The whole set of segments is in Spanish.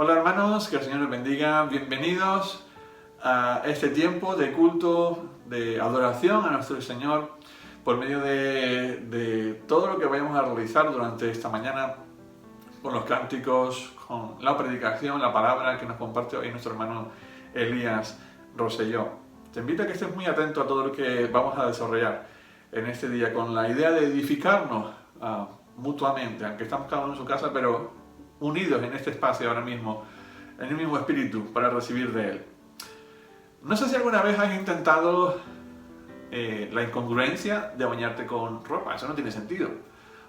Hola hermanos, que el Señor les bendiga. Bienvenidos a este tiempo de culto, de adoración a nuestro Señor por medio de todo lo que vayamos a realizar durante esta mañana con los cánticos, con la predicación, la palabra que nos comparte hoy nuestro hermano Elías Rosselló. Te invito a que estés muy atento a todo lo que vamos a desarrollar en este día con la idea de edificarnos mutuamente, aunque estamos cada uno en su casa, pero unidos en este espacio ahora mismo, en el mismo espíritu, para recibir de Él. No sé si alguna vez has intentado la incongruencia de bañarte con ropa, eso no tiene sentido.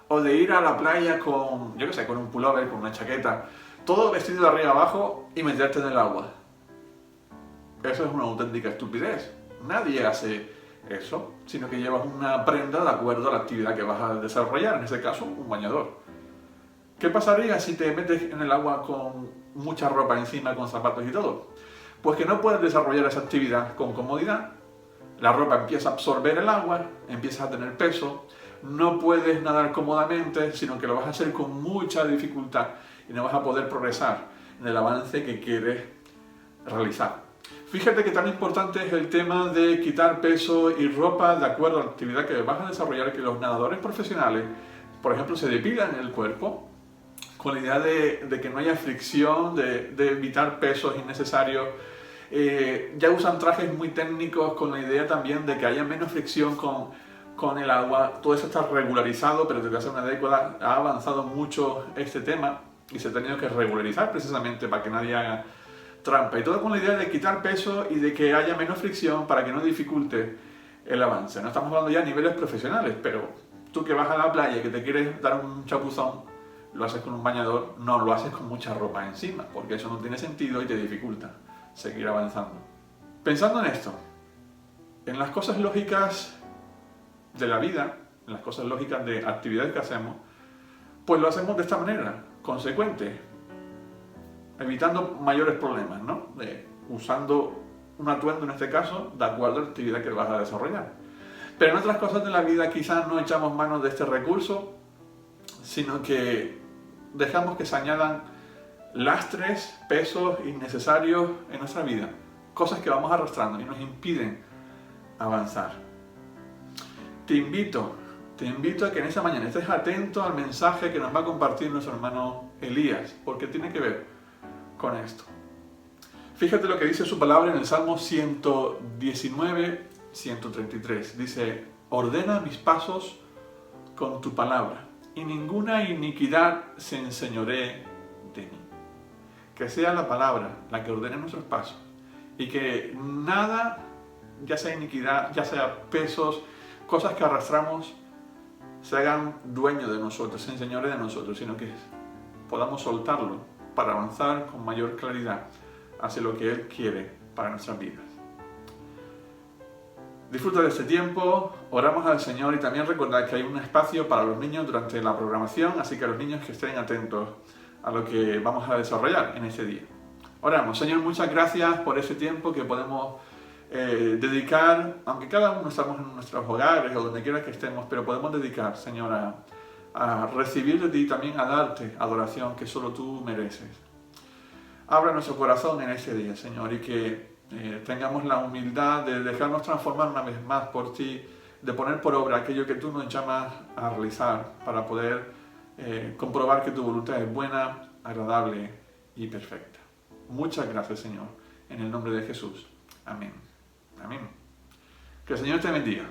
O de ir a la playa con, yo qué sé, con un pullover, con una chaqueta, todo vestido de arriba abajo y meterte en el agua. Eso es una auténtica estupidez. Nadie hace eso, sino que llevas una prenda de acuerdo a la actividad que vas a desarrollar, en este caso, un bañador. ¿Qué pasaría si te metes en el agua con mucha ropa encima, con zapatos y todo? Pues que no puedes desarrollar esa actividad con comodidad. La ropa empieza a absorber el agua, empiezas a tener peso, no puedes nadar cómodamente, sino que lo vas a hacer con mucha dificultad y no vas a poder progresar en el avance que quieres realizar. Fíjate que tan importante es el tema de quitar peso y ropa de acuerdo a la actividad que vas a desarrollar, que los nadadores profesionales, por ejemplo, se depilan el cuerpo con la idea de que no haya fricción, de evitar pesos innecesarios. Ya usan trajes muy técnicos con la idea también de que haya menos fricción con el agua. Todo eso está regularizado, pero desde hace una década ha avanzado mucho este tema y se ha tenido que regularizar precisamente para que nadie haga trampa. Y todo con la idea de quitar peso y de que haya menos fricción para que no dificulte el avance. No estamos hablando ya a niveles profesionales, pero tú que vas a la playa y que te quieres dar un chapuzón, lo haces con un bañador, no lo haces con mucha ropa encima, porque eso no tiene sentido y te dificulta seguir avanzando. Pensando en esto, en las cosas lógicas de la vida, en las cosas lógicas de actividades que hacemos, pues lo hacemos de esta manera, consecuente, evitando mayores problemas, ¿no? Usando un atuendo en este caso, de acuerdo a la actividad que vas a desarrollar. Pero en otras cosas de la vida quizás no echamos mano de este recurso, sino que dejamos que se añadan lastres, pesos innecesarios en nuestra vida, cosas que vamos arrastrando y nos impiden avanzar. Te invito a que en esta mañana estés atento al mensaje que nos va a compartir nuestro hermano Elías, porque tiene que ver con esto. Fíjate lo que dice su palabra en el Salmo 119, 133. Dice: ordena mis pasos con tu palabra, y ninguna iniquidad se enseñoree de mí. Que sea la palabra la que ordene nuestros pasos y que nada, ya sea iniquidad, ya sea pesos, cosas que arrastramos, se hagan dueños de nosotros, se enseñoreen de nosotros, sino que podamos soltarlo para avanzar con mayor claridad hacia lo que Él quiere para nuestras vidas. Disfruta de este tiempo, oramos al Señor y también recordad que hay un espacio para los niños durante la programación, así que a los niños que estén atentos a lo que vamos a desarrollar en este día. Oramos. Señor, muchas gracias por ese tiempo que podemos dedicar, aunque cada uno estamos en nuestros hogares o donde quiera que estemos, pero podemos dedicar, Señor, a recibir de ti y también a darte adoración que solo tú mereces. Abra nuestro corazón en este día, Señor, y que tengamos la humildad de dejarnos transformar una vez más por ti, de poner por obra aquello que tú nos llamas a realizar para poder comprobar que tu voluntad es buena, agradable y perfecta. Muchas gracias, Señor, en el nombre de Jesús. Amén. Amén. Que el Señor te bendiga.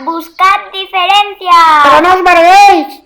buscad diferencias. ¡Pero no os mareéis!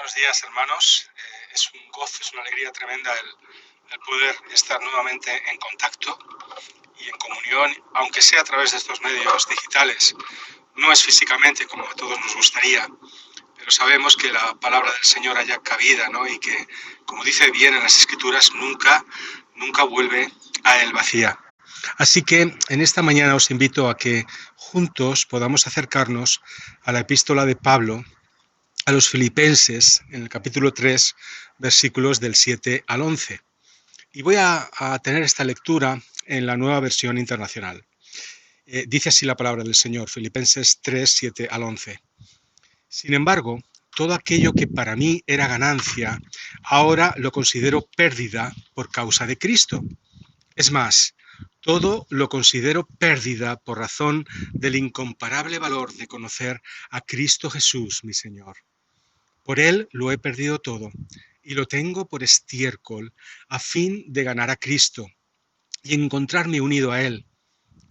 Buenos días, hermanos. Es un gozo, es una alegría tremenda el poder estar nuevamente en contacto y en comunión, aunque sea a través de estos medios digitales. No es físicamente como a todos nos gustaría, pero sabemos que la palabra del Señor haya cabida, ¿no? Y que, como dice bien en las Escrituras, nunca vuelve a él vacía. Así que en esta mañana os invito a que juntos podamos acercarnos a la epístola de Pablo a los Filipenses, en el capítulo 3, versículos del 7 al 11. Y voy a tener esta lectura en la Nueva Versión Internacional. Dice así la palabra del Señor, Filipenses 3, 7 al 11. Sin embargo, todo aquello que para mí era ganancia, ahora lo considero pérdida por causa de Cristo. Es más, todo lo considero pérdida por razón del incomparable valor de conocer a Cristo Jesús, mi Señor. Por Él lo he perdido todo y lo tengo por estiércol a fin de ganar a Cristo y encontrarme unido a Él.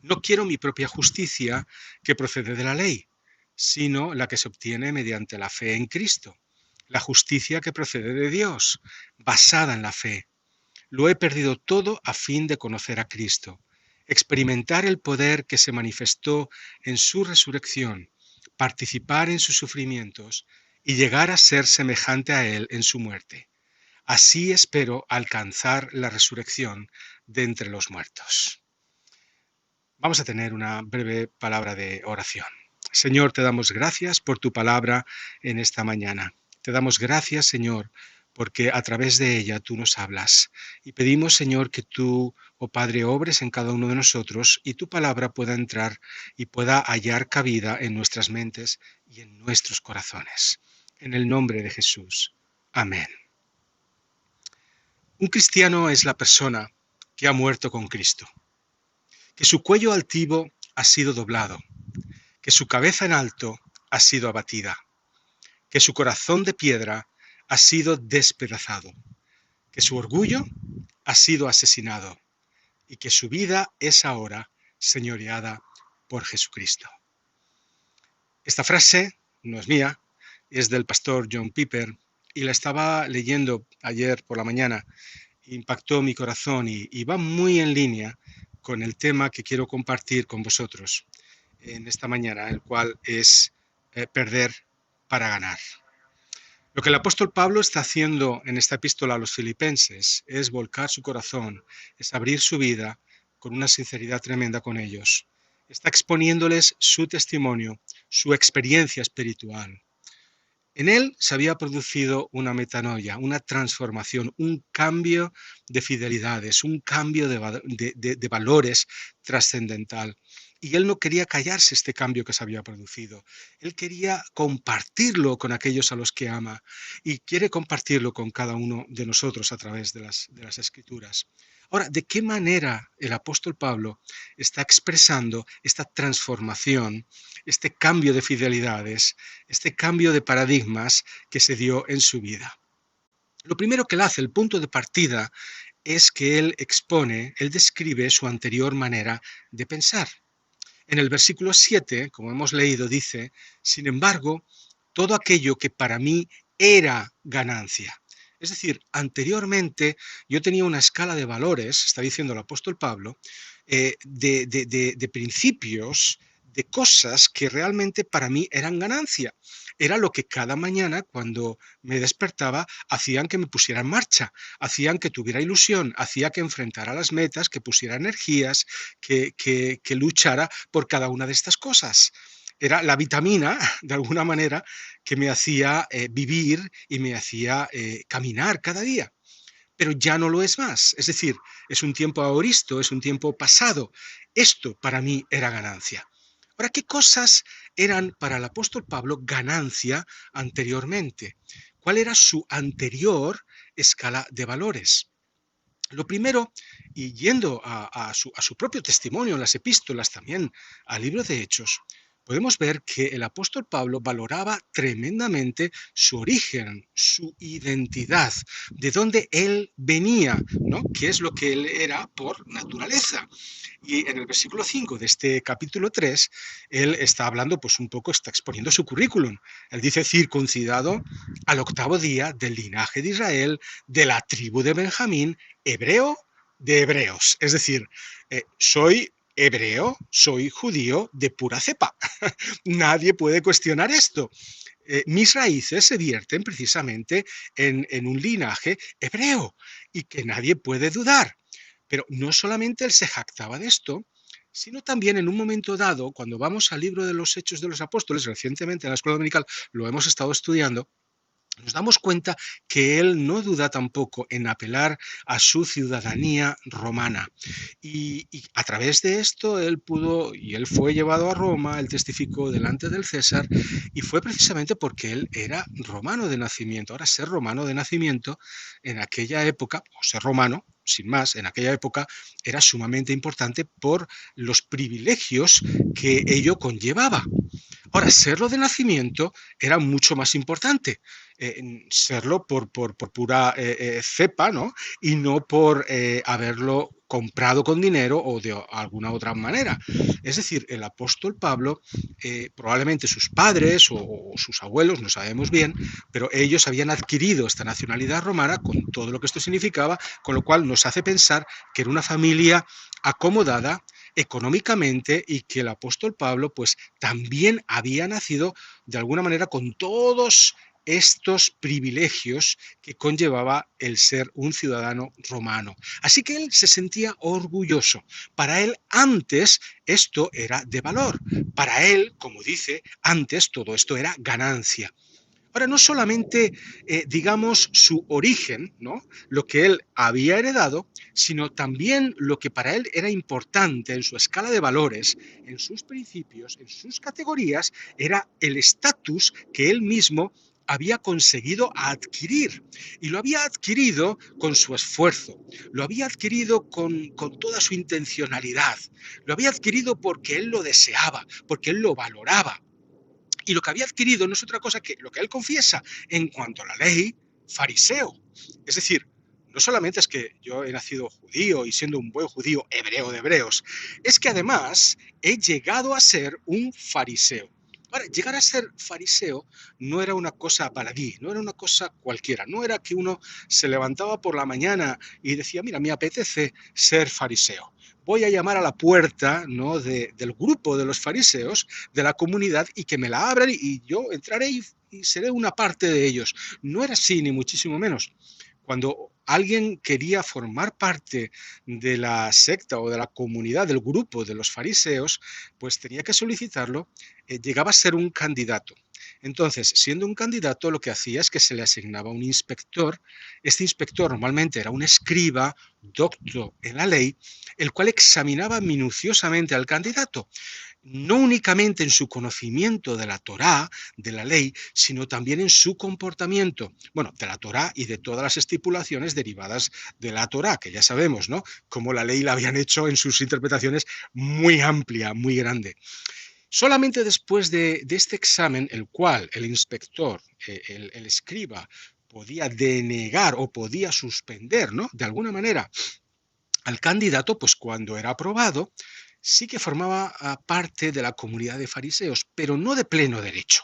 No quiero mi propia justicia que procede de la ley, sino la que se obtiene mediante la fe en Cristo, la justicia que procede de Dios, basada en la fe. Lo he perdido todo a fin de conocer a Cristo, experimentar el poder que se manifestó en su resurrección, participar en sus sufrimientos y llegar a ser semejante a Él en su muerte. Así espero alcanzar la resurrección de entre los muertos. Vamos a tener una breve palabra de oración. Señor, te damos gracias por tu palabra en esta mañana. Te damos gracias, Señor, porque a través de ella tú nos hablas. Y pedimos, Señor, que tú, oh Padre, obres en cada uno de nosotros y tu palabra pueda entrar y pueda hallar cabida en nuestras mentes y en nuestros corazones. En el nombre de Jesús. Amén. Un cristiano es la persona que ha muerto con Cristo, que su cuello altivo ha sido doblado, que su cabeza en alto ha sido abatida, que su corazón de piedra ha sido despedazado, que su orgullo ha sido asesinado y que su vida es ahora señoreada por Jesucristo. Esta frase no es mía, es del pastor John Piper y la estaba leyendo ayer por la mañana. Impactó mi corazón y va muy en línea con el tema que quiero compartir con vosotros en esta mañana, el cual es perder para ganar. Lo que el apóstol Pablo está haciendo en esta epístola a los Filipenses es volcar su corazón, es abrir su vida con una sinceridad tremenda con ellos. Está exponiéndoles su testimonio, su experiencia espiritual. En él se había producido una metanoia, una transformación, un cambio de fidelidades, un cambio de valores trascendental. Y él no quería callarse este cambio que se había producido. Él quería compartirlo con aquellos a los que ama y quiere compartirlo con cada uno de nosotros a través de las Escrituras. Ahora, ¿de qué manera el apóstol Pablo está expresando esta transformación, este cambio de fidelidades, este cambio de paradigmas que se dio en su vida? Lo primero que él hace, el punto de partida, es que él describe su anterior manera de pensar. En el versículo 7, como hemos leído, dice, sin embargo, todo aquello que para mí era ganancia. Es decir, anteriormente yo tenía una escala de valores, está diciendo el apóstol Pablo, de principios, de cosas que realmente para mí eran ganancia. Era lo que cada mañana cuando me despertaba hacían que me pusiera en marcha, hacían que tuviera ilusión, hacía que enfrentara las metas, que pusiera energías, que luchara por cada una de estas cosas. Era la vitamina, de alguna manera, que me hacía vivir y me hacía caminar cada día. Pero ya no lo es más. Es decir, es un tiempo ahoristo, es un tiempo pasado. Esto para mí era ganancia. Ahora, ¿qué cosas eran para el apóstol Pablo ganancia anteriormente? ¿Cuál era su anterior escala de valores? Lo primero, y yendo a su propio testimonio en las epístolas también, al libro de Hechos, podemos ver que el apóstol Pablo valoraba tremendamente su origen, su identidad, de dónde él venía, ¿no? ¿Qué es lo que él era por naturaleza? Y en el versículo 5 de este capítulo 3, él está hablando, pues un poco, está exponiendo su currículum. Él dice circuncidado al 8º día del linaje de Israel, de la tribu de Benjamín, hebreo de hebreos. Es decir, soy hebreo, soy judío de pura cepa. Nadie puede cuestionar esto. Mis raíces se vierten precisamente en un linaje hebreo y que nadie puede dudar. Pero no solamente él se jactaba de esto, sino también en un momento dado, cuando vamos al libro de los Hechos de los Apóstoles, recientemente en la escuela dominical lo hemos estado estudiando, nos damos cuenta que él no duda tampoco en apelar a su ciudadanía romana. Y a través de esto él pudo, y él fue llevado a Roma, él testificó delante del César, y fue precisamente porque él era romano de nacimiento. Ahora, ser romano de nacimiento en aquella época, o ser romano, sin más, en aquella época era sumamente importante por los privilegios que ello conllevaba. Ahora, serlo de nacimiento era mucho más importante, serlo por pura cepa, ¿no? Y no por haberlo comprado con dinero o de alguna otra manera. Es decir, el apóstol Pablo, probablemente sus padres o sus abuelos, no sabemos bien, pero ellos habían adquirido esta nacionalidad romana con todo lo que esto significaba, con lo cual nos hace pensar que era una familia acomodada económicamente y que el apóstol Pablo pues también había nacido de alguna manera con todos estos privilegios que conllevaba el ser un ciudadano romano. Así que él se sentía orgulloso. Para él antes esto era de valor. Para él, como dice, antes todo esto era ganancia. Ahora, no solamente, digamos, su origen, ¿no? Lo que él había heredado, sino también lo que para él era importante en su escala de valores, en sus principios, en sus categorías, era el estatus que él mismo había conseguido adquirir. Y lo había adquirido con su esfuerzo, lo había adquirido con toda su intencionalidad, lo había adquirido porque él lo deseaba, porque él lo valoraba. Y lo que había adquirido no es otra cosa que lo que él confiesa en cuanto a la ley, fariseo. Es decir, no solamente es que yo he nacido judío y siendo un buen judío, hebreo de hebreos, es que además he llegado a ser un fariseo. Ahora, llegar a ser fariseo no era una cosa baladí, no era una cosa cualquiera, no era que uno se levantaba por la mañana y decía, mira, me apetece ser fariseo. Voy a llamar a la puerta, ¿no?, del grupo de los fariseos, de la comunidad, y que me la abran y yo entraré y seré una parte de ellos. No era así, ni muchísimo menos. Cuando alguien quería formar parte de la secta o de la comunidad, del grupo de los fariseos, pues tenía que solicitarlo, llegaba a ser un candidato. Entonces, siendo un candidato, lo que hacía es que se le asignaba un inspector. Este inspector normalmente era un escriba, docto en la ley, el cual examinaba minuciosamente al candidato, no únicamente en su conocimiento de la Torá, de la ley, sino también en su comportamiento, bueno, de la Torá y de todas las estipulaciones derivadas de la Torá, que ya sabemos, ¿no?, cómo la ley la habían hecho en sus interpretaciones muy amplia, muy grande. Solamente después de este examen, el cual el inspector, el escriba, podía denegar o podía suspender, ¿no?, de alguna manera al candidato, pues cuando era aprobado, sí que formaba parte de la comunidad de fariseos, pero no de pleno derecho.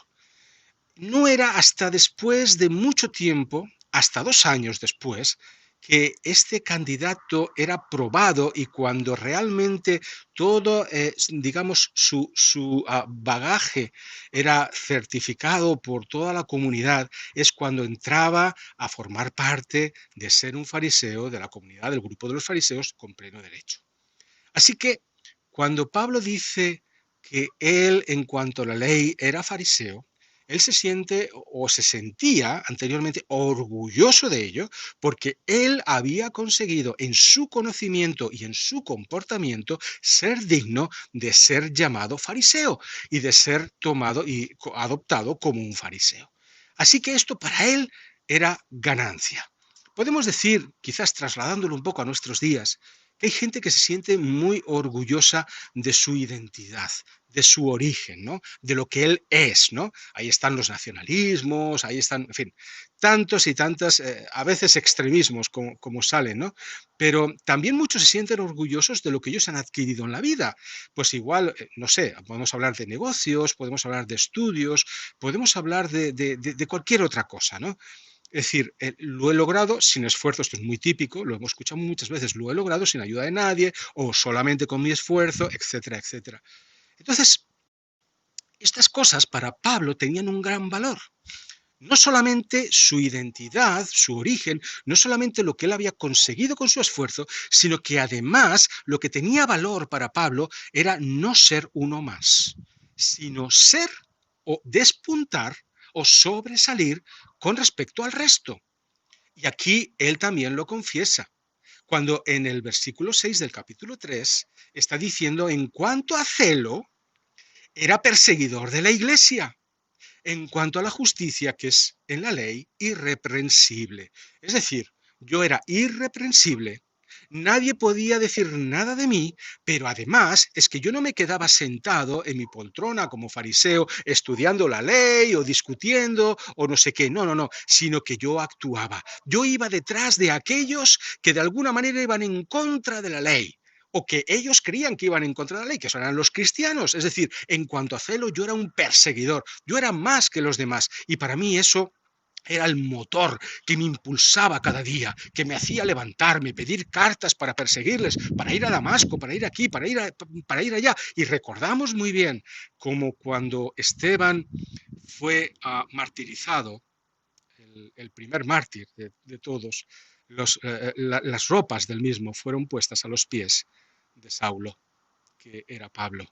No era hasta después de mucho tiempo, hasta 2 años después, que este candidato era probado y cuando realmente todo, digamos, su bagaje era certificado por toda la comunidad, es cuando entraba a formar parte de ser un fariseo, de la comunidad, del grupo de los fariseos, con pleno derecho. Así que cuando Pablo dice que él, en cuanto a la ley, era fariseo, él se siente o se sentía anteriormente orgulloso de ello porque él había conseguido en su conocimiento y en su comportamiento ser digno de ser llamado fariseo y de ser tomado y adoptado como un fariseo. Así que esto para él era ganancia. Podemos decir, quizás trasladándolo un poco a nuestros días, que hay gente que se siente muy orgullosa de su identidad, de su origen, ¿no? De lo que él es, ¿no? Ahí están los nacionalismos, ahí están, en fin, tantos y tantas, a veces extremismos como salen, ¿no? Pero también muchos se sienten orgullosos de lo que ellos han adquirido en la vida. Pues igual, no sé, podemos hablar de negocios, podemos hablar de estudios, podemos hablar de cualquier otra cosa, ¿no? Es decir, lo he logrado sin esfuerzo, esto es muy típico, lo hemos escuchado muchas veces, lo he logrado sin ayuda de nadie o solamente con mi esfuerzo, etcétera, etcétera. Entonces, estas cosas para Pablo tenían un gran valor. No solamente su identidad, su origen, no solamente lo que él había conseguido con su esfuerzo, sino que además lo que tenía valor para Pablo era no ser uno más, sino ser o despuntar o sobresalir con respecto al resto. Y aquí él también lo confiesa, cuando en el versículo 6 del capítulo 3 está diciendo, en cuanto a celo, era perseguidor de la iglesia. En cuanto a la justicia, que es en la ley, irreprensible. Es decir, yo era irreprensible, nadie podía decir nada de mí, pero además es que yo no me quedaba sentado en mi poltrona como fariseo estudiando la ley o discutiendo o no sé qué, no, sino que yo actuaba. Yo iba detrás de aquellos que de alguna manera iban en contra de la ley, o que ellos creían que iban en contra de la ley, que eran los cristianos. Es decir, en cuanto a celo, yo era un perseguidor, yo era más que los demás, y para mí eso era el motor que me impulsaba cada día, que me hacía levantarme, pedir cartas para perseguirles, para ir a Damasco, para ir aquí, para ir allá. Y recordamos muy bien como cuando Esteban fue martirizado, el primer mártir de todos, las ropas del mismo fueron puestas a los pies de Saulo, que era Pablo.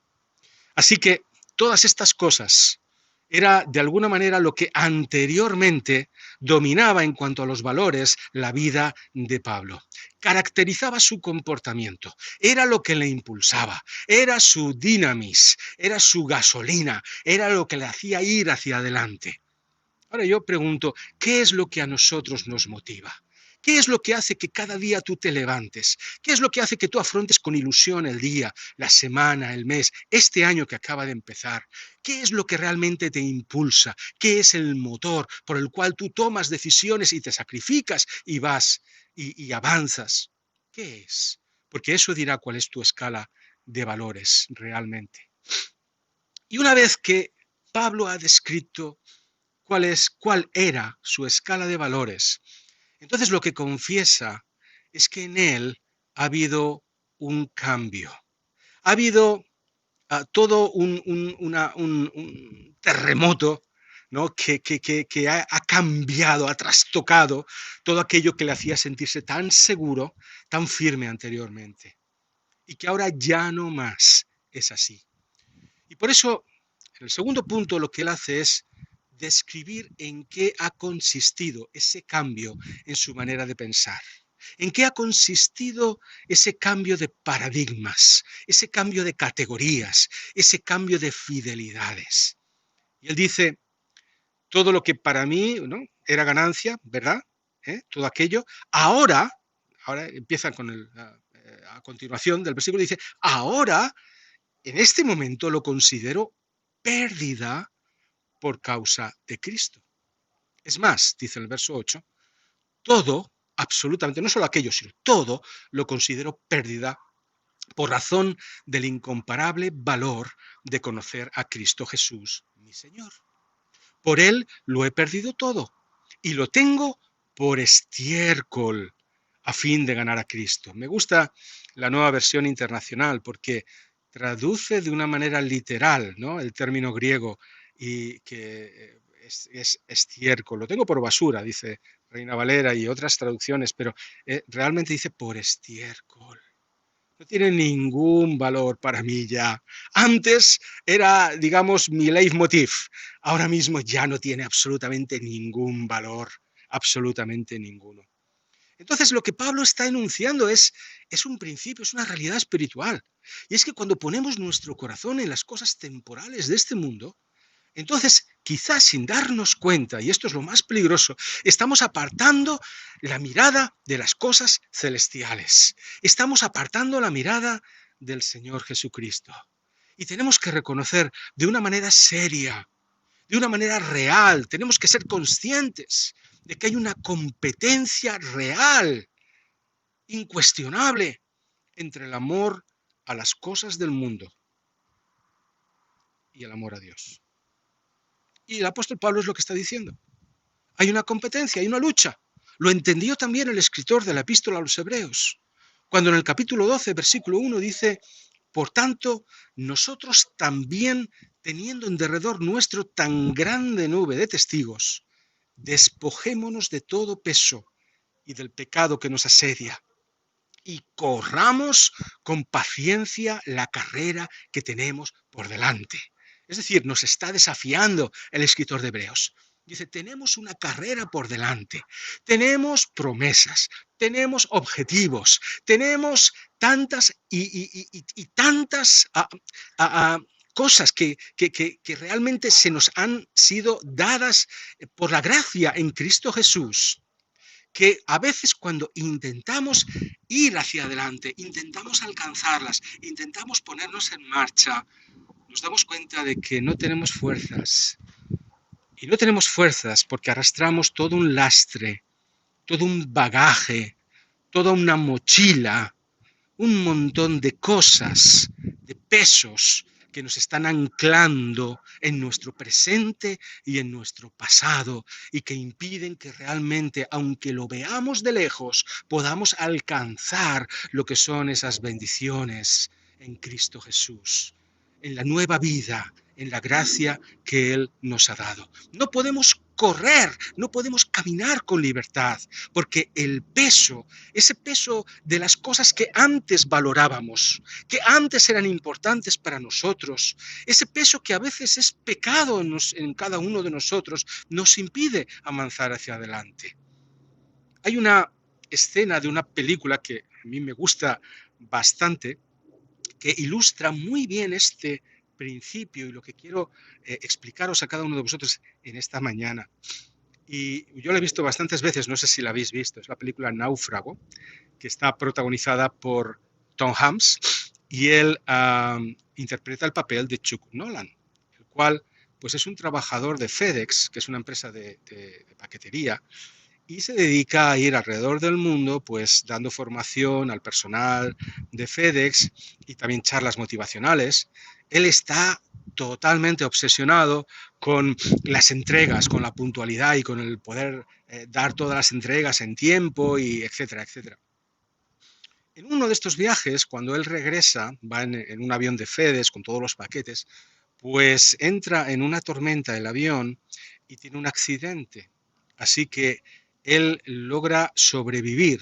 Así que todas estas cosas era de alguna manera lo que anteriormente dominaba en cuanto a los valores la vida de Pablo. Caracterizaba su comportamiento, era lo que le impulsaba, era su dinamis, era su gasolina, era lo que le hacía ir hacia adelante. Ahora yo pregunto, ¿qué es lo que a nosotros nos motiva? ¿Qué es lo que hace que cada día tú te levantes? ¿Qué es lo que hace que tú afrontes con ilusión el día, la semana, el mes, este año que acaba de empezar? ¿Qué es lo que realmente te impulsa? ¿Qué es el motor por el cual tú tomas decisiones y te sacrificas y vas y avanzas? ¿Qué es? Porque eso dirá cuál es tu escala de valores realmente. Y una vez que Pablo ha descrito cuál era su escala de valores, entonces lo que confiesa es que en él ha habido un cambio. Ha habido todo un terremoto, ¿no? que ha cambiado, ha trastocado todo aquello que le hacía sentirse tan seguro, tan firme anteriormente. Y que ahora ya no más es así. Y por eso, en el segundo punto, lo que él hace es describir en qué ha consistido ese cambio en su manera de pensar. ¿En qué ha consistido ese cambio de paradigmas, ese cambio de categorías, ese cambio de fidelidades? Y él dice, todo lo que para mí, ¿no?, era ganancia, ¿verdad? Todo aquello, ahora empieza a continuación del versículo, dice, ahora, en este momento lo considero pérdida por causa de Cristo. Es más, dice el verso 8, todo, absolutamente, no solo aquello, sino todo lo considero pérdida por razón del incomparable valor de conocer a Cristo Jesús, mi Señor. Por Él lo he perdido todo y lo tengo por estiércol a fin de ganar a Cristo. Me gusta la Nueva Versión Internacional porque traduce de una manera literal, ¿no?, el término griego, y que es estiércol. Lo tengo por basura, dice Reina Valera y otras traducciones, pero realmente dice por estiércol. No tiene ningún valor para mí ya. Antes era, digamos, mi leitmotiv. Ahora mismo ya no tiene absolutamente ningún valor, absolutamente ninguno. Entonces lo que Pablo está enunciando es un principio, es una realidad espiritual. Y es que cuando ponemos nuestro corazón en las cosas temporales de este mundo, entonces quizás sin darnos cuenta, y esto es lo más peligroso, estamos apartando la mirada de las cosas celestiales. Estamos apartando la mirada del Señor Jesucristo. Y tenemos que reconocer de una manera seria, de una manera real, tenemos que ser conscientes de que hay una competencia real, incuestionable, entre el amor a las cosas del mundo y el amor a Dios. Y el apóstol Pablo es lo que está diciendo. Hay una competencia, hay una lucha. Lo entendió también el escritor de la epístola a los Hebreos, cuando en el capítulo 12, versículo 1 dice: por tanto, nosotros también, teniendo en derredor nuestro tan grande nube de testigos, despojémonos de todo peso y del pecado que nos asedia, y corramos con paciencia la carrera que tenemos por delante. Es decir, nos está desafiando el escritor de Hebreos. Dice, tenemos una carrera por delante, tenemos promesas, tenemos objetivos, tenemos tantas y tantas cosas que realmente se nos han sido dadas por la gracia en Cristo Jesús, que a veces cuando intentamos ir hacia adelante, intentamos alcanzarlas, intentamos ponernos en marcha, nos damos cuenta de que no tenemos fuerzas. Y no tenemos fuerzas porque arrastramos todo un lastre, todo un bagaje, toda una mochila, un montón de cosas, de pesos que nos están anclando en nuestro presente y en nuestro pasado y que impiden que realmente, aunque lo veamos de lejos, podamos alcanzar lo que son esas bendiciones en Cristo Jesús, en la nueva vida, en la gracia que Él nos ha dado. No podemos correr, no podemos caminar con libertad, porque el peso, ese peso de las cosas que antes valorábamos, que antes eran importantes para nosotros, ese peso que a veces es pecado en cada uno de nosotros, nos impide avanzar hacia adelante. Hay una escena de una película que a mí me gusta bastante, que ilustra muy bien este principio y lo que quiero explicaros a cada uno de vosotros en esta mañana. Y yo la he visto bastantes veces, no sé si la habéis visto, es la película Náufrago, que está protagonizada por Tom Hanks y él interpreta el papel de Chuck Nolan, el cual pues es un trabajador de FedEx, que es una empresa de paquetería, y se dedica a ir alrededor del mundo pues dando formación al personal de FedEx y también charlas motivacionales. Él está totalmente obsesionado con las entregas, con la puntualidad y con el poder dar todas las entregas en tiempo y etcétera, etcétera. En uno de estos viajes, cuando él regresa, va en un avión de FedEx con todos los paquetes, pues entra en una tormenta el avión y tiene un accidente. Así que él logra sobrevivir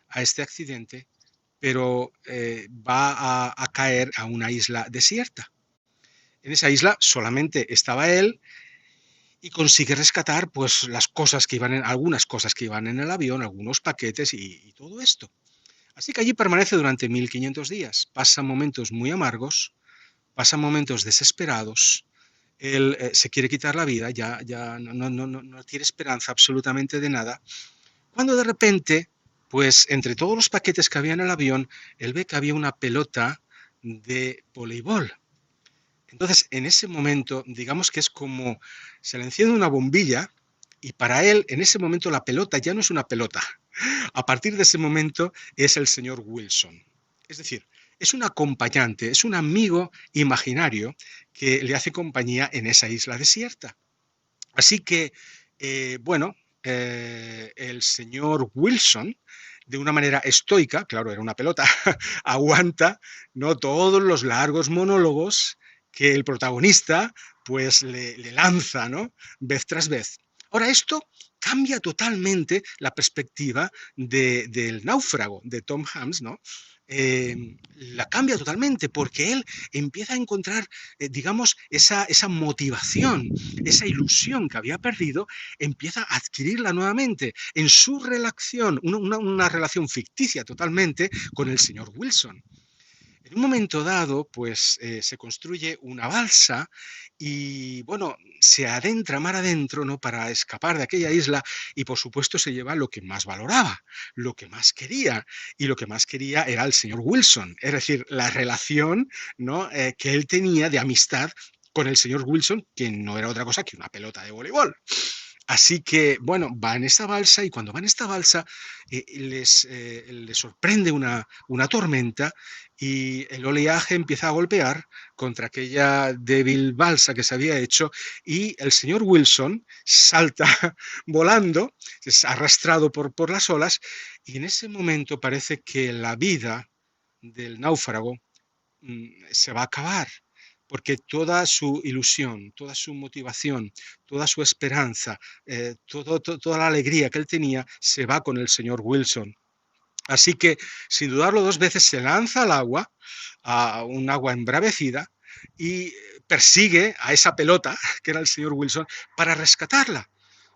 a este accidente, pero va a caer a una isla desierta. En esa isla solamente estaba él y consigue rescatar pues las cosas que iban algunas cosas que iban en el avión, algunos paquetes y todo esto. Así que allí permanece durante 1500 días. Pasa momentos muy amargos, pasa momentos desesperados. Él se quiere quitar la vida, ya no tiene esperanza absolutamente de nada, cuando de repente, pues entre todos los paquetes que había en el avión, él ve que había una pelota de voleibol. Entonces, en ese momento, digamos que es como se le enciende una bombilla y para él, en ese momento, la pelota ya no es una pelota. A partir de ese momento es el señor Wilson. Es decir, es un acompañante, es un amigo imaginario que le hace compañía en esa isla desierta. Así que, el señor Wilson, de una manera estoica, claro, era una pelota, aguanta, ¿no?, todos los largos monólogos que el protagonista pues le lanza, ¿no?, vez tras vez. Ahora, esto cambia totalmente la perspectiva del náufrago de Tom Hanks, ¿no? La cambia totalmente porque él empieza a encontrar, digamos, esa motivación, esa ilusión que había perdido, empieza a adquirirla nuevamente en su relación, una relación ficticia totalmente con el señor Wilson. En un momento dado, pues se construye una balsa y, bueno, se adentra mar adentro, ¿no?, para escapar de aquella isla y por supuesto se lleva lo que más valoraba, lo que más quería, y lo que más quería era el señor Wilson, es decir, la relación, ¿no?, que él tenía de amistad con el señor Wilson, que no era otra cosa que una pelota de voleibol. Así que, bueno, va en esta balsa y cuando va en esta balsa les sorprende una tormenta y el oleaje empieza a golpear contra aquella débil balsa que se había hecho y el señor Wilson salta volando, es arrastrado por las olas y en ese momento parece que la vida del náufrago se va a acabar, porque toda su ilusión, toda su motivación, toda su esperanza, toda la alegría que él tenía se va con el señor Wilson. Así que, sin dudarlo dos veces, se lanza al agua, a un agua embravecida, y persigue a esa pelota, que era el señor Wilson, para rescatarla,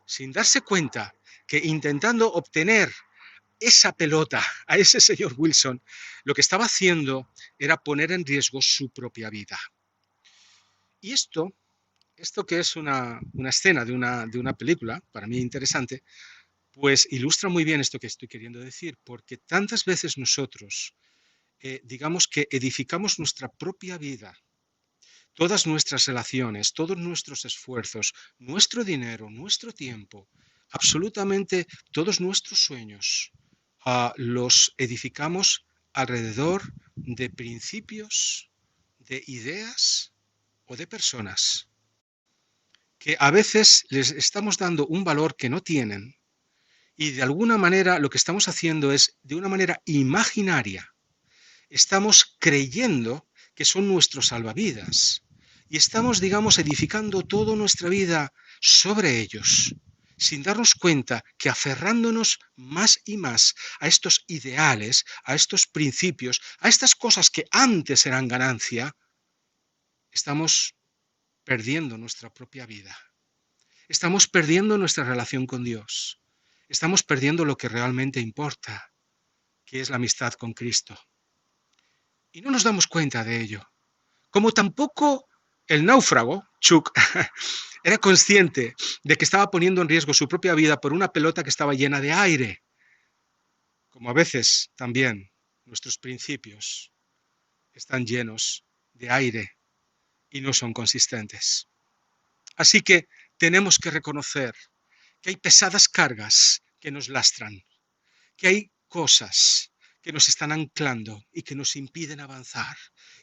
sin darse cuenta que intentando obtener esa pelota a ese señor Wilson, lo que estaba haciendo era poner en riesgo su propia vida. Y esto que es una escena de una película, para mí interesante, pues ilustra muy bien esto que estoy queriendo decir, porque tantas veces nosotros, digamos que edificamos nuestra propia vida, todas nuestras relaciones, todos nuestros esfuerzos, nuestro dinero, nuestro tiempo, absolutamente todos nuestros sueños, los edificamos alrededor de principios, de ideas o de personas que a veces les estamos dando un valor que no tienen y de alguna manera lo que estamos haciendo es, de una manera imaginaria, estamos creyendo que son nuestros salvavidas y estamos, digamos, edificando toda nuestra vida sobre ellos, sin darnos cuenta que aferrándonos más y más a estos ideales, a estos principios, a estas cosas que antes eran ganancia, estamos perdiendo nuestra propia vida. Estamos perdiendo nuestra relación con Dios. Estamos perdiendo lo que realmente importa, que es la amistad con Cristo. Y no nos damos cuenta de ello. Como tampoco el náufrago, Chuck, era consciente de que estaba poniendo en riesgo su propia vida por una pelota que estaba llena de aire. Como a veces también nuestros principios están llenos de aire y no son consistentes. Así que tenemos que reconocer que hay pesadas cargas que nos lastran, que hay cosas que nos están anclando y que nos impiden avanzar,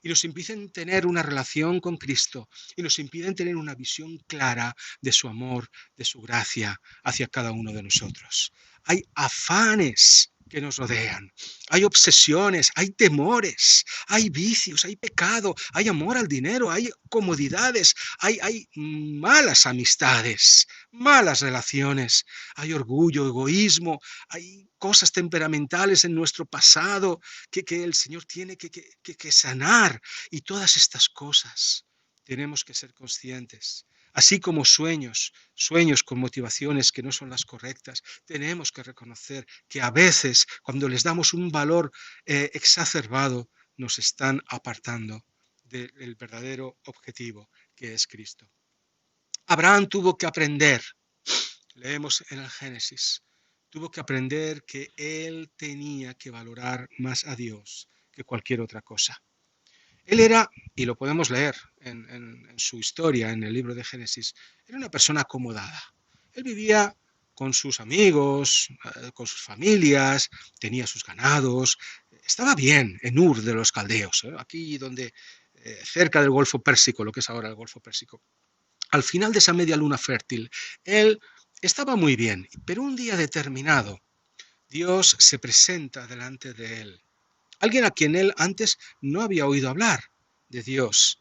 y nos impiden tener una relación con Cristo, y nos impiden tener una visión clara de su amor, de su gracia hacia cada uno de nosotros. Hay afanes que nos rodean, hay obsesiones, hay temores, hay vicios, hay pecado, hay amor al dinero, hay comodidades, hay malas amistades, malas relaciones, hay orgullo, egoísmo, hay cosas temperamentales en nuestro pasado que el Señor tiene que sanar, y todas estas cosas tenemos que ser conscientes. Así como sueños con motivaciones que no son las correctas, tenemos que reconocer que a veces, cuando les damos un valor exacerbado, nos están apartando del verdadero objetivo, que es Cristo. Abraham tuvo que aprender, leemos en el Génesis, tuvo que aprender que él tenía que valorar más a Dios que cualquier otra cosa. Él era, y lo podemos leer en su historia, en el libro de Génesis, era una persona acomodada. Él vivía con sus amigos, con sus familias, tenía sus ganados, estaba bien en Ur de los Caldeos, aquí donde, cerca del Golfo Pérsico, lo que es ahora el Golfo Pérsico. Al final de esa media luna fértil, él estaba muy bien, pero un día determinado, Dios se presenta delante de él. Alguien a quien él antes no había oído hablar de Dios.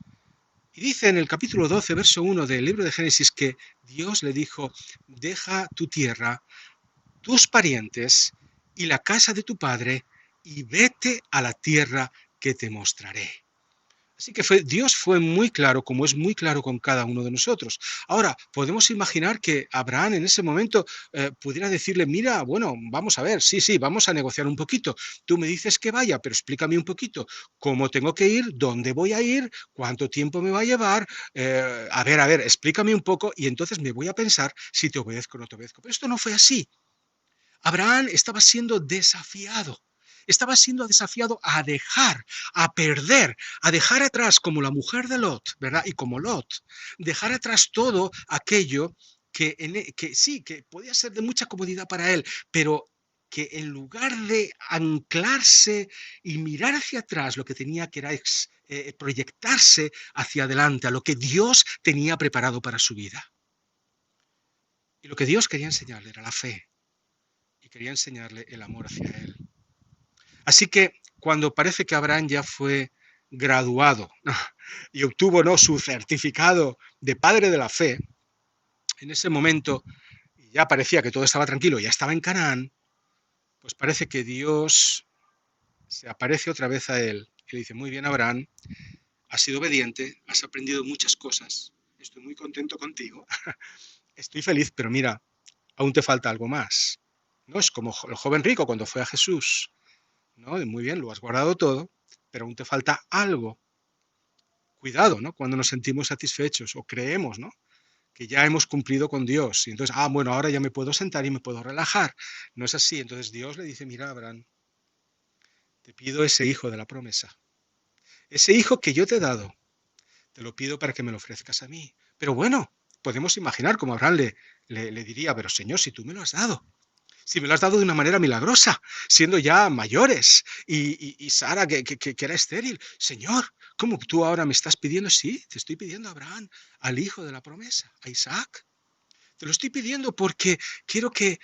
Y dice en el capítulo 12, verso 1 del libro de Génesis que Dios le dijo: deja tu tierra, tus parientes y la casa de tu padre y vete a la tierra que te mostraré. Así que Dios fue muy claro, como es muy claro con cada uno de nosotros. Ahora, podemos imaginar que Abraham en ese momento pudiera decirle, mira, bueno, vamos a ver, sí, vamos a negociar un poquito. Tú me dices que vaya, pero explícame un poquito cómo tengo que ir, dónde voy a ir, cuánto tiempo me va a llevar. A ver, explícame un poco y entonces me voy a pensar si te obedezco o no te obedezco. Pero esto no fue así. Abraham estaba siendo desafiado. Estaba siendo desafiado a dejar, a perder, a dejar atrás como la mujer de Lot, ¿verdad? Y como Lot, dejar atrás todo aquello que sí, que podía ser de mucha comodidad para él, pero que en lugar de anclarse y mirar hacia atrás, lo que tenía que era proyectarse hacia adelante, a lo que Dios tenía preparado para su vida. Y lo que Dios quería enseñarle era la fe, y quería enseñarle el amor hacia él. Así que cuando parece que Abraham ya fue graduado y obtuvo, ¿no?, su certificado de padre de la fe, en ese momento ya parecía que todo estaba tranquilo, ya estaba en Canaán, pues parece que Dios se aparece otra vez a él y le dice, muy bien, Abraham, has sido obediente, has aprendido muchas cosas, estoy muy contento contigo, estoy feliz, pero mira, aún te falta algo más. No es como el joven rico cuando fue a Jesús, ¿no? Muy bien, lo has guardado todo, pero aún te falta algo. Cuidado, ¿no? Cuando nos sentimos satisfechos o creemos, ¿no?, que ya hemos cumplido con Dios. Y entonces, bueno, ahora ya me puedo sentar y me puedo relajar. No es así. Entonces Dios le dice, mira, Abraham, te pido ese hijo de la promesa. Ese hijo que yo te he dado, te lo pido para que me lo ofrezcas a mí. Pero bueno, podemos imaginar como Abraham le diría, pero Señor, si tú me lo has dado, si me lo has dado de una manera milagrosa, siendo ya mayores, y Sara que era estéril. Señor, ¿cómo tú ahora me estás pidiendo? Sí, te estoy pidiendo a Abraham, al hijo de la promesa, a Isaac. Te lo estoy pidiendo porque quiero que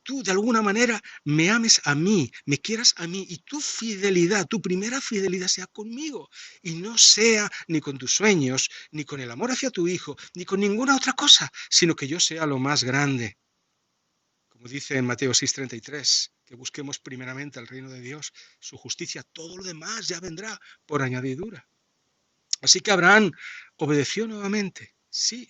tú de alguna manera me ames a mí, me quieras a mí, y tu fidelidad, tu primera fidelidad sea conmigo, y no sea ni con tus sueños, ni con el amor hacia tu hijo, ni con ninguna otra cosa, sino que yo sea lo más grande. Como dice en Mateo 6:33, que busquemos primeramente el reino de Dios, su justicia, todo lo demás ya vendrá por añadidura. Así que Abraham obedeció nuevamente, sí,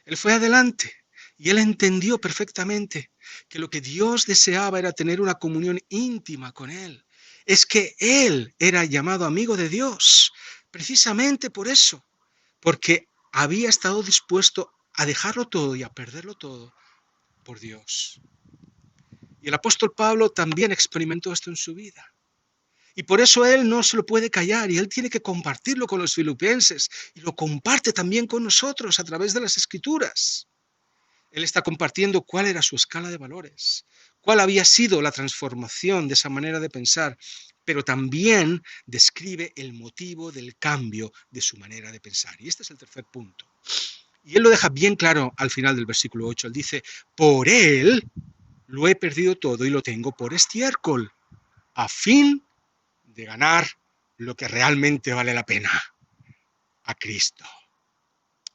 él fue adelante y él entendió perfectamente que lo que Dios deseaba era tener una comunión íntima con él. Es que él era llamado amigo de Dios, precisamente por eso, porque había estado dispuesto a dejarlo todo y a perderlo todo por Dios. Y el apóstol Pablo también experimentó esto en su vida. Y por eso él no se lo puede callar y él tiene que compartirlo con los filipenses y lo comparte también con nosotros a través de las Escrituras. Él está compartiendo cuál era su escala de valores, cuál había sido la transformación de esa manera de pensar, pero también describe el motivo del cambio de su manera de pensar. Y este es el tercer punto. Y él lo deja bien claro al final del versículo 8. Él dice, por él lo he perdido todo y lo tengo por estiércol, a fin de ganar lo que realmente vale la pena, a Cristo.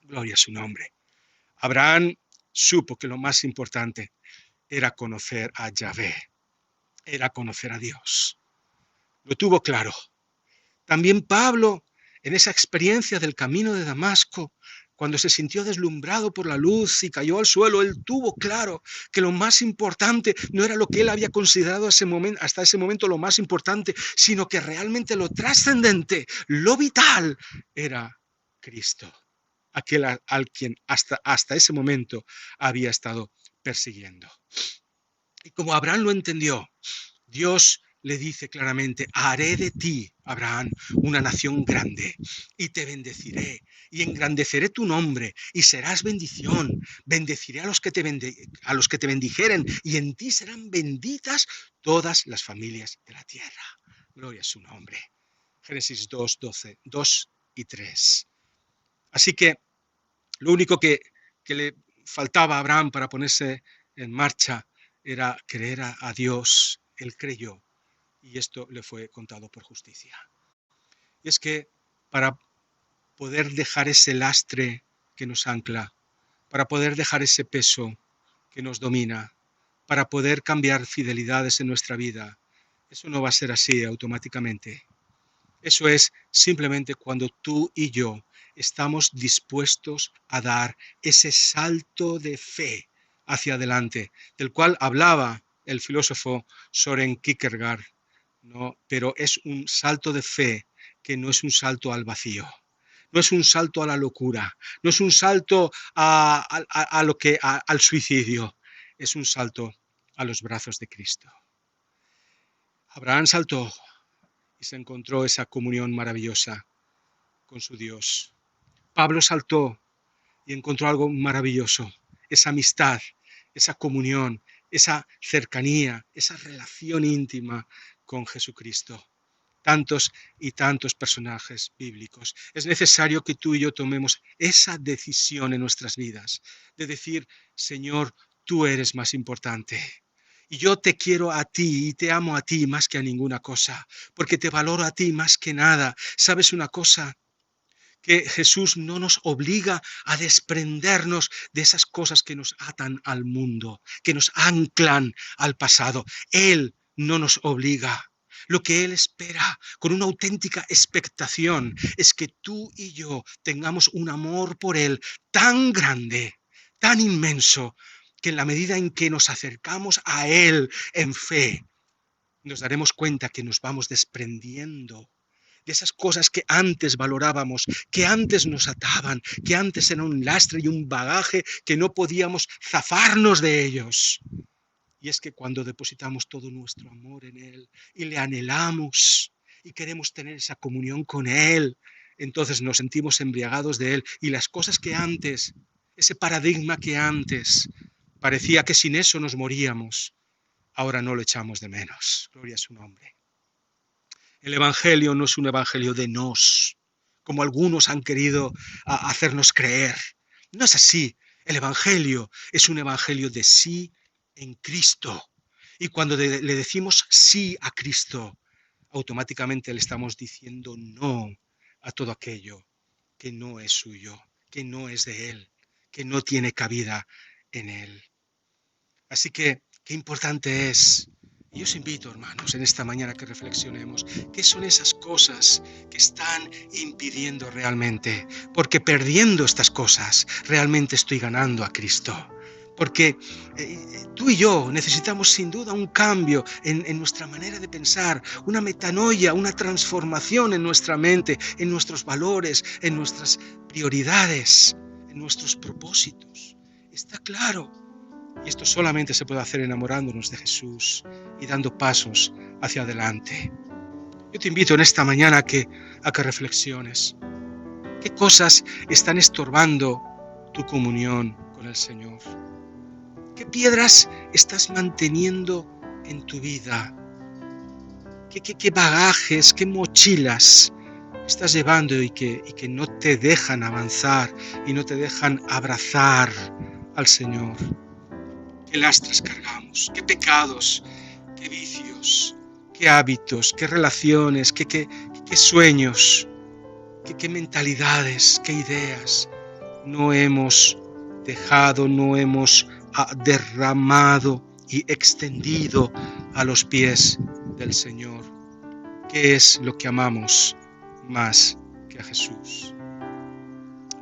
Gloria a su nombre. Abraham supo que lo más importante era conocer a Yahvé, era conocer a Dios. Lo tuvo claro. También Pablo, en esa experiencia del camino de Damasco, cuando se sintió deslumbrado por la luz y cayó al suelo, él tuvo claro que lo más importante no era lo que él había considerado hasta ese momento lo más importante, sino que realmente lo trascendente, lo vital, era Cristo, aquel al quien hasta ese momento había estado persiguiendo. Y como Abraham lo entendió, Dios le dice claramente, haré de ti, Abraham, una nación grande, y te bendeciré, y engrandeceré tu nombre, y serás bendición. Bendeciré a los que te bendijeren, y en ti serán benditas todas las familias de la tierra. Gloria a su nombre. Génesis 2:12, 2 y 3. Así que lo único que le faltaba a Abraham para ponerse en marcha era creer a Dios. Él creyó y esto le fue contado por justicia. Y es que para poder dejar ese lastre que nos ancla, para poder dejar ese peso que nos domina, para poder cambiar fidelidades en nuestra vida, eso no va a ser así automáticamente. Eso es simplemente cuando tú y yo estamos dispuestos a dar ese salto de fe hacia adelante, del cual hablaba el filósofo Søren Kierkegaard, ¿no? Pero es un salto de fe que no es un salto al vacío, no es un salto a la locura, no es un salto al suicidio, es un salto a los brazos de Cristo. Abraham saltó y se encontró esa comunión maravillosa con su Dios. Pablo saltó y encontró algo maravilloso, esa amistad, esa comunión, esa cercanía, esa relación íntima con Jesucristo. Tantos y tantos personajes bíblicos. Es necesario que tú y yo tomemos esa decisión en nuestras vidas, de decir, Señor, tú eres más importante. Y yo te quiero a ti y te amo a ti más que a ninguna cosa, porque te valoro a ti más que nada. ¿Sabes una cosa? Que Jesús no nos obliga a desprendernos de esas cosas que nos atan al mundo, que nos anclan al pasado. Él no nos obliga. Lo que Él espera con una auténtica expectación es que tú y yo tengamos un amor por Él tan grande, tan inmenso, que en la medida en que nos acercamos a Él en fe, nos daremos cuenta que nos vamos desprendiendo de esas cosas que antes valorábamos, que antes nos ataban, que antes eran un lastre y un bagaje que no podíamos zafarnos de ellos. Y es que cuando depositamos todo nuestro amor en Él y le anhelamos y queremos tener esa comunión con Él, entonces nos sentimos embriagados de Él. Y las cosas que antes, ese paradigma que antes parecía que sin eso nos moríamos, ahora no lo echamos de menos. Gloria a su nombre. El Evangelio no es un Evangelio de nos, como algunos han querido hacernos creer. No es así. El Evangelio es un Evangelio de sí en Cristo. Y cuando le decimos sí a Cristo, automáticamente le estamos diciendo no a todo aquello que no es suyo, que no es de Él, que no tiene cabida en Él. Así que, qué importante es. Y os invito, hermanos, en esta mañana que reflexionemos qué son esas cosas que están impidiendo realmente. Porque perdiendo estas cosas, realmente estoy ganando a Cristo. Porque tú y yo necesitamos sin duda un cambio en nuestra manera de pensar, una metanoia, una transformación en nuestra mente, en nuestros valores, en nuestras prioridades, en nuestros propósitos. Está claro. Y esto solamente se puede hacer enamorándonos de Jesús y dando pasos hacia adelante. Yo te invito en esta mañana a que reflexiones. ¿Qué cosas están estorbando tu comunión con el Señor? ¿Qué piedras estás manteniendo en tu vida? ¿Qué bagajes, qué mochilas estás llevando y que no te dejan avanzar y no te dejan abrazar al Señor? ¿Qué lastres cargamos? ¿Qué pecados? ¿Qué vicios? ¿Qué hábitos? ¿Qué relaciones? ¿Qué sueños? ¿Qué mentalidades? ¿Qué ideas no hemos dejado, no hemos derramado y extendido a los pies del Señor? ¿Qué es lo que amamos más que a Jesús?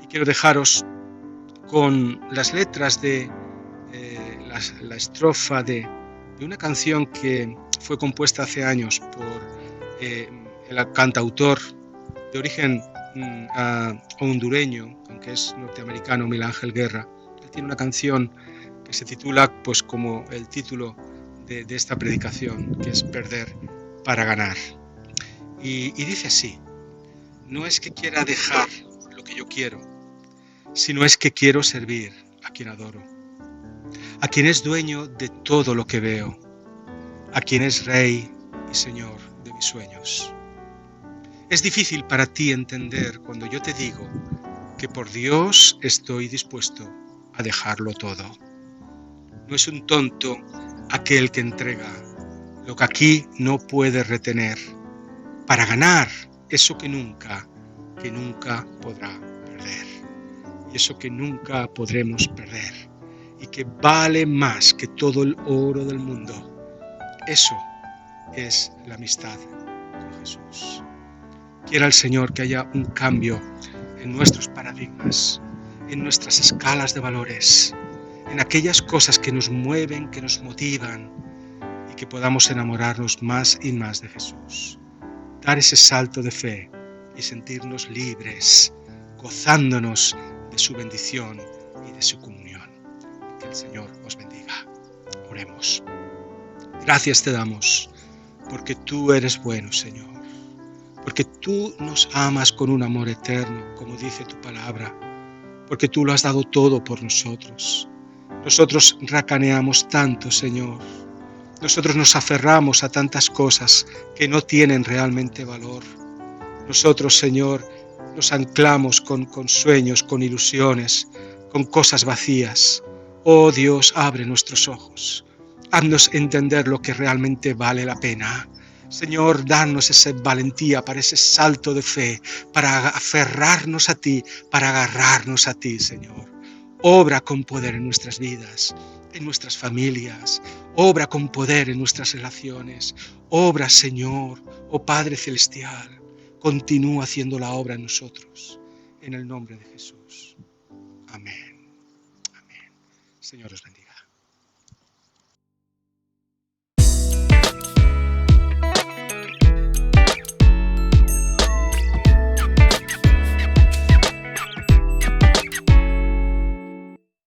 Y quiero dejaros con las letras de la estrofa de una canción que fue compuesta hace años por el cantautor de origen hondureño, aunque es norteamericano, Miguel Ángel Guerra. Él tiene una canción que se titula pues como el título de esta predicación, que es Perder para ganar. Y dice así: no es que quiera dejar lo que yo quiero, sino es que quiero servir a quien adoro, a quien es dueño de todo lo que veo, a quien es Rey y Señor de mis sueños. Es difícil para ti entender cuando yo te digo que por Dios estoy dispuesto a dejarlo todo. No es un tonto aquel que entrega lo que aquí no puede retener para ganar eso que nunca podrá perder, y eso que nunca podremos perder, y que vale más que todo el oro del mundo. Eso es la amistad con Jesús. Quiera el Señor que haya un cambio en nuestros paradigmas, en nuestras escalas de valores, en aquellas cosas que nos mueven, que nos motivan y que podamos enamorarnos más y más de Jesús. Dar ese salto de fe y sentirnos libres, gozándonos de su bendición y de su comunión. Que el Señor os bendiga. Oremos. Gracias te damos, porque tú eres bueno, Señor, porque tú nos amas con un amor eterno, como dice tu palabra, porque tú lo has dado todo por nosotros. Nosotros racaneamos tanto, Señor. Nosotros nos aferramos a tantas cosas que no tienen realmente valor. Nosotros, Señor, nos anclamos con sueños, con ilusiones, con cosas vacías. Oh Dios, abre nuestros ojos. Haznos entender lo que realmente vale la pena. Señor, danos esa valentía para ese salto de fe, para aferrarnos a ti, para agarrarnos a ti, Señor. Obra con poder en nuestras vidas, en nuestras familias. Obra con poder en nuestras relaciones. Obra, Señor, oh Padre Celestial. Continúa haciendo la obra en nosotros. En el nombre de Jesús. Amén. Amén. Señor os bendiga.